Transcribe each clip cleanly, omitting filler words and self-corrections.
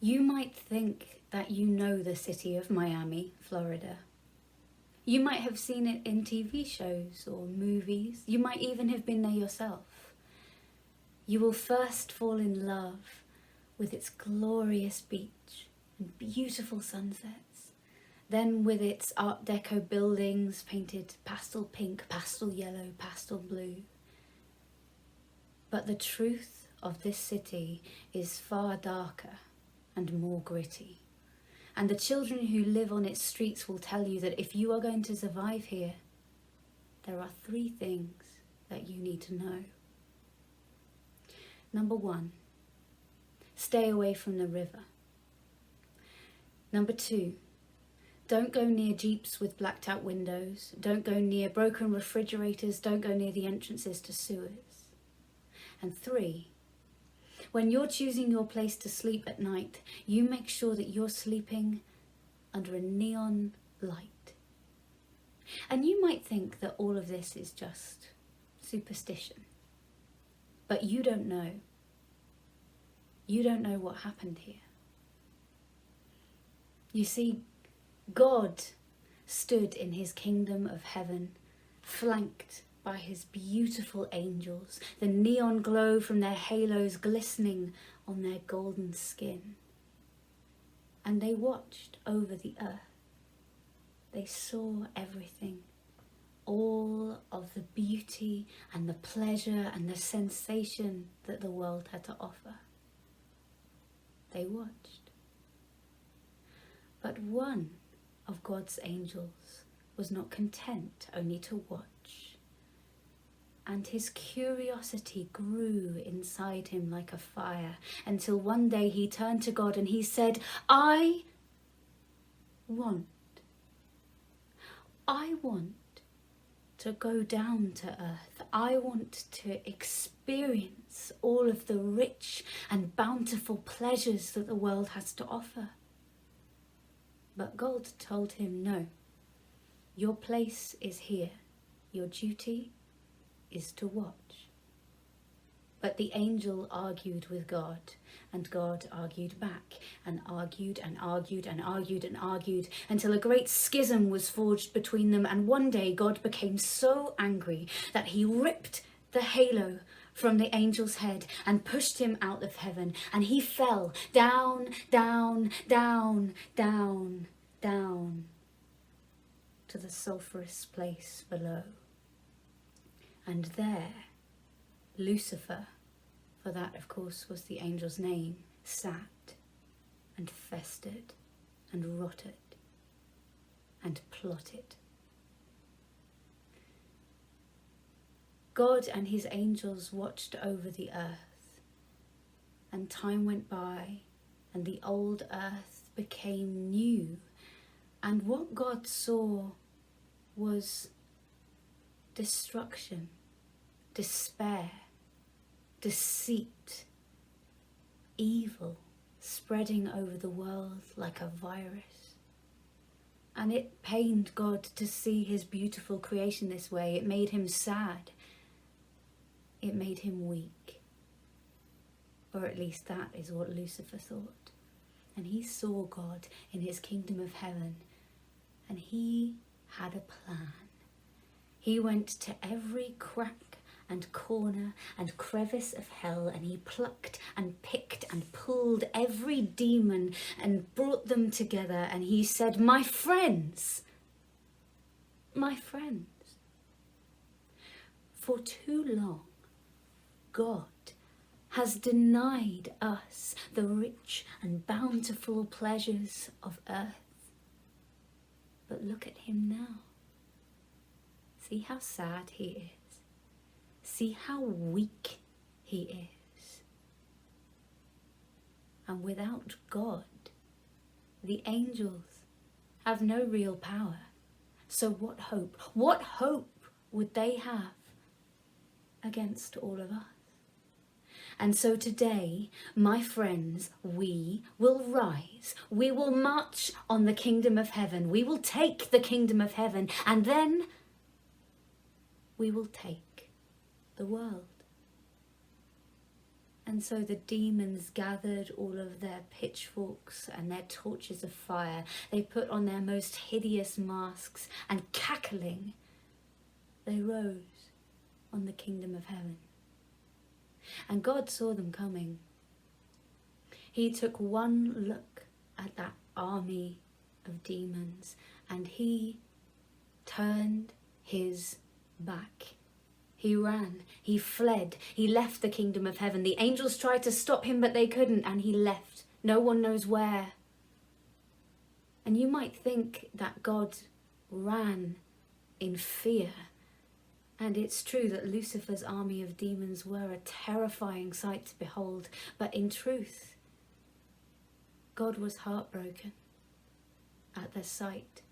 You might think that you know the city of Miami, Florida. You might have seen it in TV shows or movies. You might even have been there yourself. You will first fall in love with its glorious beach and beautiful sunsets, then with its Art Deco buildings painted pastel pink, pastel yellow, pastel blue. But the truth of this city is far darker and more gritty. And the children who live on its streets will tell you that if you are going to survive here, there are 3 things that you need to know. Number 1, stay away from the river. Number 2, don't go near jeeps with blacked out windows. Don't go near broken refrigerators. Don't go near the entrances to sewers. And 3, when you're choosing your place to sleep at night, you make sure that you're sleeping under a neon light. And you might think that all of this is just superstition. But you don't know. You don't know what happened here. You see, God stood in his kingdom of heaven, flanked by his beautiful angels, the neon glow from their halos glistening on their golden skin. And they watched over the earth. They saw everything, all of the beauty and the pleasure and the sensation that the world had to offer. They watched. But one of God's angels was not content only to watch. And his curiosity grew inside him like a fire, until one day he turned to God and he said, I want to go down to earth. I want to experience all of the rich and bountiful pleasures that the world has to offer. But God told him, no, your place is here. Your duty is to watch. But the angel argued with God, and God argued back, and argued and argued and argued and argued, until a great schism was forged between them. And one day God became so angry that he ripped the halo from the angel's head and pushed him out of heaven, and he fell down, down, down, down, down to the sulphurous place below. And there, Lucifer, for that of course was the angel's name, sat and festered and rotted and plotted. God and his angels watched over the earth, and time went by, and the old earth became new. And what God saw was destruction, despair, deceit, evil spreading over the world like a virus. And it pained God to see his beautiful creation this way. It made him sad. It made him weak. Or at least that is what Lucifer thought. And he saw God in his kingdom of heaven, and he had a plan. He went to every crack and corner and crevice of hell, and he plucked and picked and pulled every demon and brought them together, and he said, my friends, for too long God has denied us the rich and bountiful pleasures of earth. But look at him now. See how sad he is. See how weak he is. And without God, the angels have no real power. So what hope would they have against all of us? And so today, my friends, we will rise. We will march on the kingdom of heaven. We will take the kingdom of heaven, and then we will take the world. And so the demons gathered all of their pitchforks and their torches of fire. They put on their most hideous masks, and cackling, they rose on the kingdom of heaven. And God saw them coming. He took one look at that army of demons, and he turned his back. He ran, he fled, he left the kingdom of heaven. The angels tried to stop him, but they couldn't, and he left. No one knows where. And you might think that God ran in fear. And it's true that Lucifer's army of demons were a terrifying sight to behold. But in truth, God was heartbroken at the sight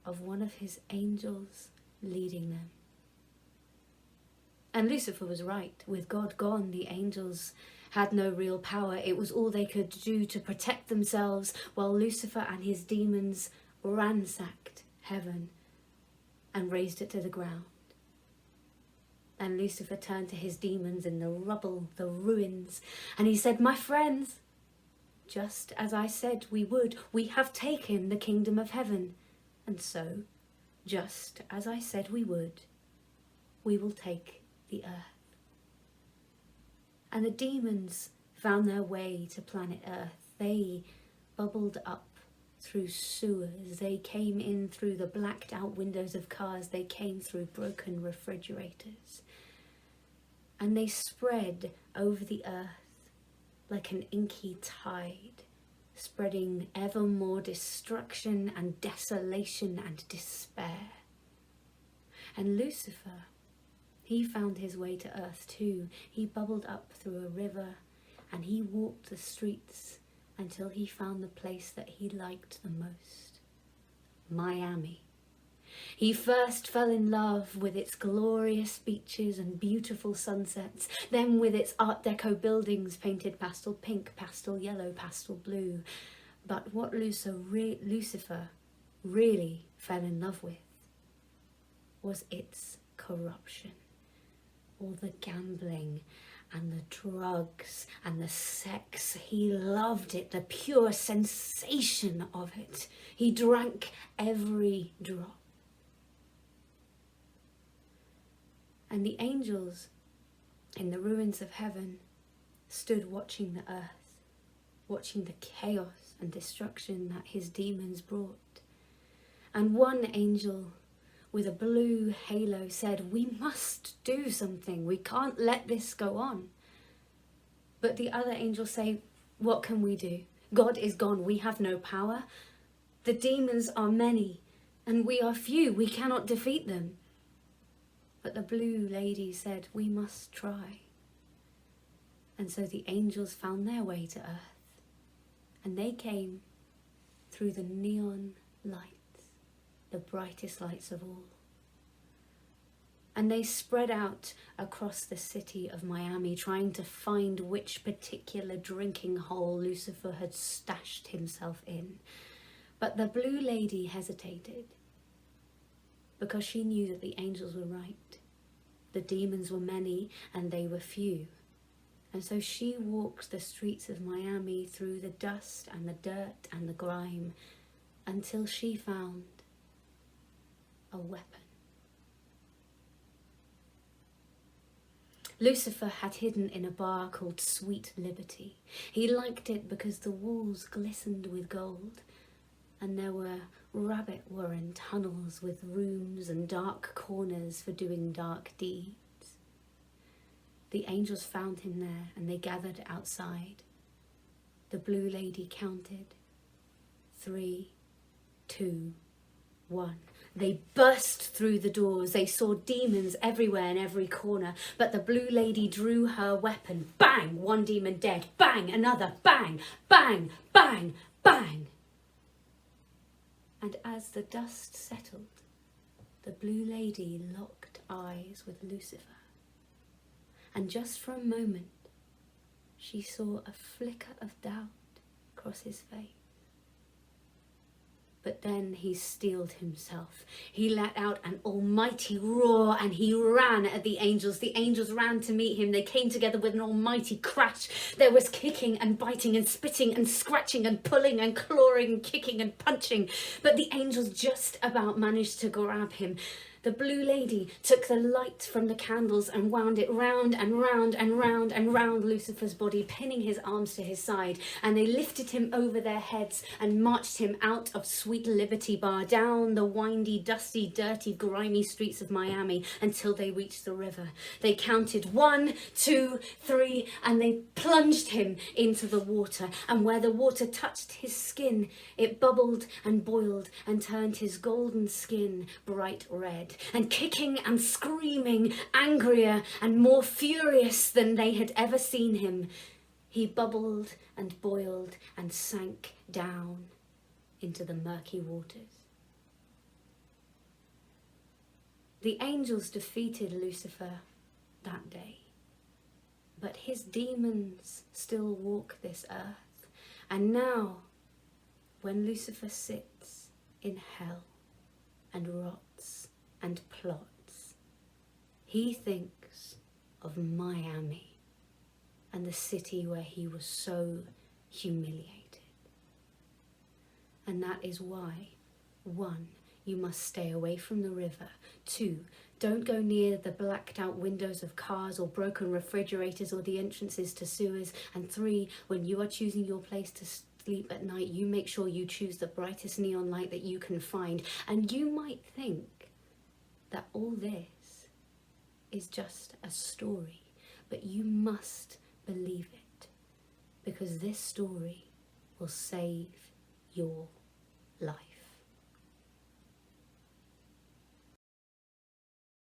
of one of his angels leading them. And Lucifer was right. With God gone, the angels had no real power. It was all they could do to protect themselves, while Lucifer and his demons ransacked heaven and razed it to the ground. And Lucifer turned to his demons in the rubble, the ruins, and he said, "My friends, just as I said we would, we have taken the kingdom of heaven. And so, just as I said we would, we will take the earth." And the demons found their way to planet Earth. They bubbled up through sewers. They came in through the blacked out windows of cars. They came through broken refrigerators. And they spread over the earth like an inky tide, spreading ever more destruction and desolation and despair. And Lucifer, he found his way to earth too. He bubbled up through a river and he walked the streets until he found the place that he liked the most, Miami. He first fell in love with its glorious beaches and beautiful sunsets, then with its Art Deco buildings painted pastel pink, pastel yellow, pastel blue. But what Lucifer really fell in love with was its corruption. All the gambling and the drugs and the sex. He loved it, the pure sensation of it. He drank every drop. And the angels in the ruins of heaven stood watching the earth, watching the chaos and destruction that his demons brought. And one angel with a blue halo said, "We must do something. We can't let this go on." But the other angels say, "What can we do? God is gone. We have no power. The demons are many and we are few. We cannot defeat them." But the blue lady said, "We must try." And so the angels found their way to earth, and they came through the neon lights, the brightest lights of all. And they spread out across the city of Miami, trying to find which particular drinking hole Lucifer had stashed himself in. But the blue lady hesitated, because she knew that the angels were right. The demons were many and they were few. And so she walked the streets of Miami through the dust and the dirt and the grime until she found a weapon. Lucifer had hidden in a bar called Sweet Liberty. He liked it because the walls glistened with gold, and there were rabbit warren tunnels with rooms and dark corners for doing dark deeds. The angels found him there and they gathered outside. The blue lady counted 3, 2, 1. They burst through the doors. They saw demons everywhere in every corner, but the blue lady drew her weapon. Bang! One demon dead. Bang! Another. Bang! Bang! Bang! Bang! And as the dust settled, the blue lady locked eyes with Lucifer. And just for a moment, she saw a flicker of doubt cross his face. But then he steeled himself. He let out an almighty roar and he ran at the angels. The angels ran to meet him. They came together with an almighty crash. There was kicking and biting and spitting and scratching and pulling and clawing and kicking and punching. But the angels just about managed to grab him. The blue lady took the light from the candles and wound it round and round and round and round Lucifer's body, pinning his arms to his side. And they lifted him over their heads and marched him out of Sweet Liberty Bar, down the windy, dusty, dirty, grimy streets of Miami until they reached the river. They counted 1, 2, 3, and they plunged him into the water. And where the water touched his skin, it bubbled and boiled and turned his golden skin bright red. And kicking and screaming, angrier and more furious than they had ever seen him, he bubbled and boiled and sank down into the murky waters. The angels defeated Lucifer that day, but his demons still walk this earth. And now, when Lucifer sits in hell and rots and plots, he thinks of Miami and the city where he was so humiliated. And that is why, 1, you must stay away from the river. 2, don't go near the blacked out windows of cars or broken refrigerators or the entrances to sewers. And 3, when you are choosing your place to sleep at night, you make sure you choose the brightest neon light that you can find. And you might think that all this is just a story, but you must believe it, because this story will save your life.